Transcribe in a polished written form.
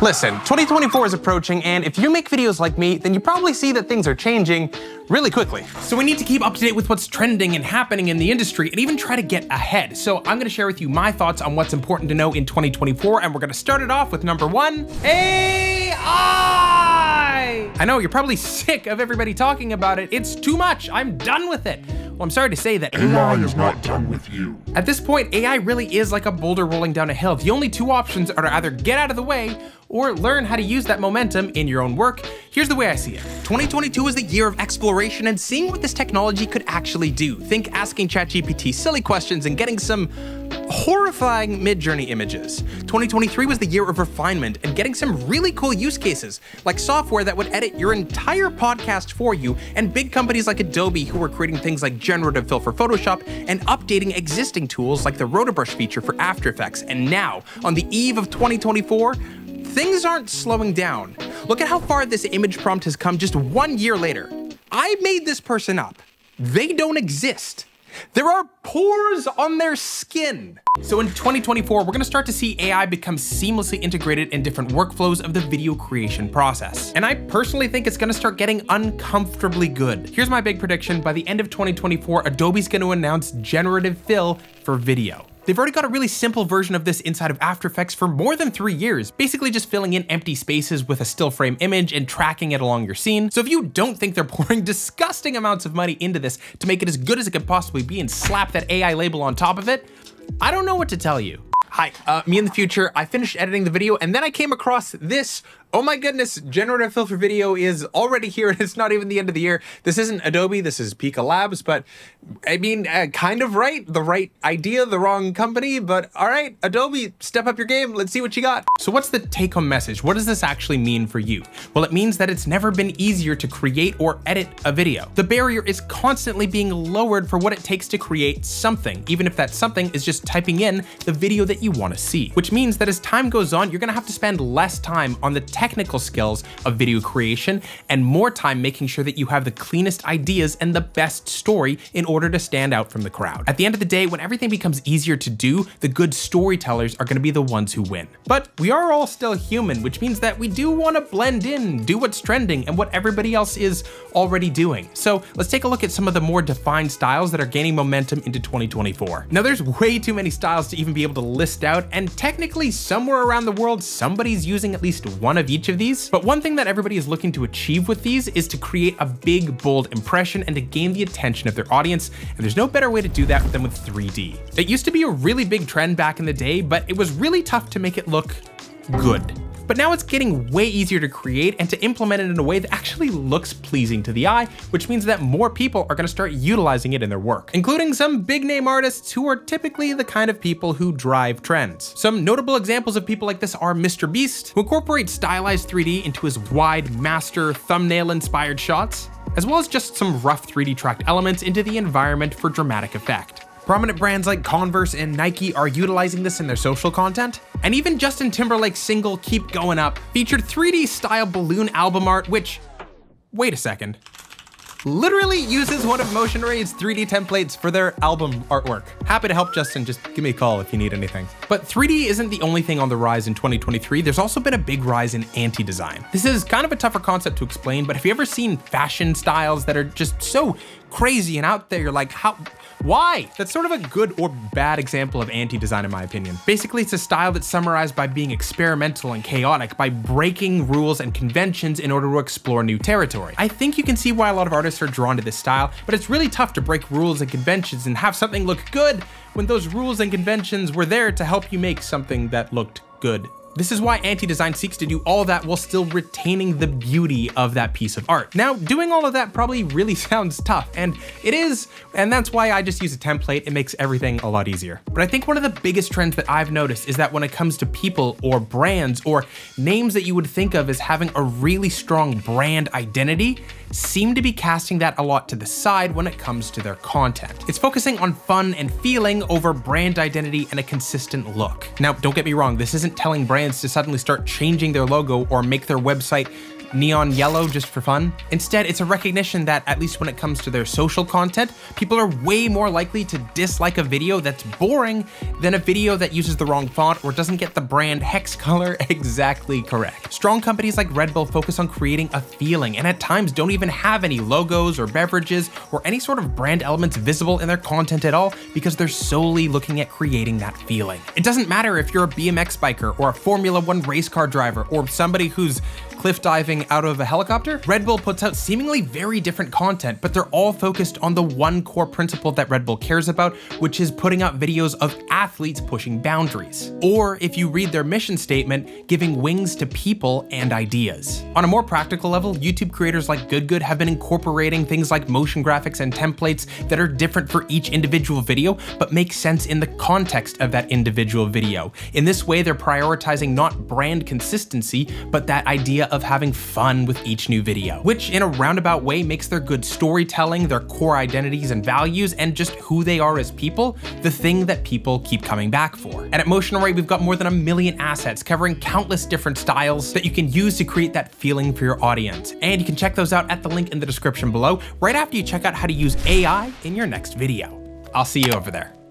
Listen, 2024 is approaching, and if you make videos like me, then you probably see that things are changing really quickly. So we need to keep up to date with what's trending and happening in the industry and even try to get ahead. So I'm gonna share with you my thoughts on what's important to know in 2024, and we're gonna start it off with number one, AI! I know, you're probably sick of everybody talking about it. It's too much, I'm done with it. Well, I'm sorry to say that AI is not done with you. At this point, AI really is like a boulder rolling down a hill. The only two options are to either get out of the way or learn how to use that momentum in your own work. Here's the way I see it. 2022 is the year of exploration and seeing what this technology could actually do. Think asking ChatGPT silly questions and getting some horrifying Midjourney images. 2023 was the year of refinement and getting some really cool use cases, like software that would edit your entire podcast for you, and big companies like Adobe who were creating things like generative fill for Photoshop and updating existing tools like the Rotobrush feature for After Effects. And now, on the eve of 2024, things aren't slowing down. Look at how far this image prompt has come just 1 year later. I made this person up. They don't exist. There are pores on their skin. So in 2024, we're gonna start to see AI become seamlessly integrated in different workflows of the video creation process. And I personally think it's gonna start getting uncomfortably good. Here's my big prediction. By the end of 2024, Adobe's gonna announce generative fill for video. They've already got a really simple version of this inside of After Effects for more than 3 years, basically just filling in empty spaces with a still frame image and tracking it along your scene. So if you don't think they're pouring disgusting amounts of money into this to make it as good as it can possibly be and slap that AI label on top of it, I don't know what to tell you. Hi, me in the future, I finished editing the video and then I came across this. Oh my goodness, generative fill for video is already here and it's not even the end of the year. This isn't Adobe, this is Pika Labs, but I mean, kind of right. The right idea, the wrong company, but all right, Adobe, step up your game. Let's see what you got. So what's the take-home message? What does this actually mean for you? Well, it means that it's never been easier to create or edit a video. The barrier is constantly being lowered for what it takes to create something, even if that something is just typing in the video that you want to see, which means that as time goes on, you're gonna have to spend less time on the technical skills of video creation and more time making sure that you have the cleanest ideas and the best story in order to stand out from the crowd. At the end of the day, when everything becomes easier to do, the good storytellers are gonna be the ones who win. But we are all still human, which means that we do wanna blend in, do what's trending and what everybody else is already doing. So let's take a look at some of the more defined styles that are gaining momentum into 2024. Now there's way too many styles to even be able to list out, and technically somewhere around the world, somebody's using at least one of each of these. But one thing that everybody is looking to achieve with these is to create a big, bold impression and to gain the attention of their audience. And there's no better way to do that than with 3D. It used to be a really big trend back in the day, but it was really tough to make it look good. But now it's getting way easier to create and to implement it in a way that actually looks pleasing to the eye, which means that more people are gonna start utilizing it in their work, including some big name artists who are typically the kind of people who drive trends. Some notable examples of people like this are Mr. Beast, who incorporates stylized 3D into his wide master thumbnail inspired shots, as well as just some rough 3D tracked elements into the environment for dramatic effect. Prominent brands like Converse and Nike are utilizing this in their social content. And even Justin Timberlake's single Keep Going Up featured 3D style balloon album art, which, wait a second, literally uses one of Motion Ray's 3D templates for their album artwork. Happy to help, Justin, just give me a call if you need anything. But 3D isn't the only thing on the rise in 2023, there's also been a big rise in anti-design. This is kind of a tougher concept to explain, but have you ever seen fashion styles that are just so crazy and out there, you're like, why? That's sort of a good or bad example of anti-design in my opinion. Basically, it's a style that's summarized by being experimental and chaotic, by breaking rules and conventions in order to explore new territory. I think you can see why a lot of artists are drawn to this style, but it's really tough to break rules and conventions and have something look good when those rules and conventions were there to help you make something that looked good. This is why anti-design seeks to do all that while still retaining the beauty of that piece of art. Now, doing all of that probably really sounds tough, and it is, and that's why I just use a template. It makes everything a lot easier. But I think one of the biggest trends that I've noticed is that when it comes to people or brands or names that you would think of as having a really strong brand identity, seem to be casting that a lot to the side when it comes to their content. It's focusing on fun and feeling over brand identity and a consistent look. Now, don't get me wrong, this isn't telling brands to suddenly start changing their logo or make their website neon yellow just for fun. Instead, it's a recognition that, at least when it comes to their social content, people are way more likely to dislike a video that's boring than a video that uses the wrong font or doesn't get the brand hex color exactly correct. Strong companies like Red Bull focus on creating a feeling, and at times don't even have any logos or beverages or any sort of brand elements visible in their content at all, because they're solely looking at creating that feeling. It doesn't matter if you're a BMX biker or a Formula 1 race car driver or somebody who's cliff diving out of a helicopter. Red Bull puts out seemingly very different content, but they're all focused on the one core principle that Red Bull cares about, which is putting out videos of athletes pushing boundaries. Or if you read their mission statement, giving wings to people and ideas. On a more practical level, YouTube creators like Good have been incorporating things like motion graphics and templates that are different for each individual video, but make sense in the context of that individual video. In this way, they're prioritizing not brand consistency, but that idea of having fun with each new video, which in a roundabout way makes their good storytelling, their core identities and values, and just who they are as people, the thing that people keep coming back for. And at Motion Array, we've got more than 1 million assets covering countless different styles that you can use to create that feeling for your audience. And you can check those out at the link in the description below, right after you check out how to use AI in your next video. I'll see you over there.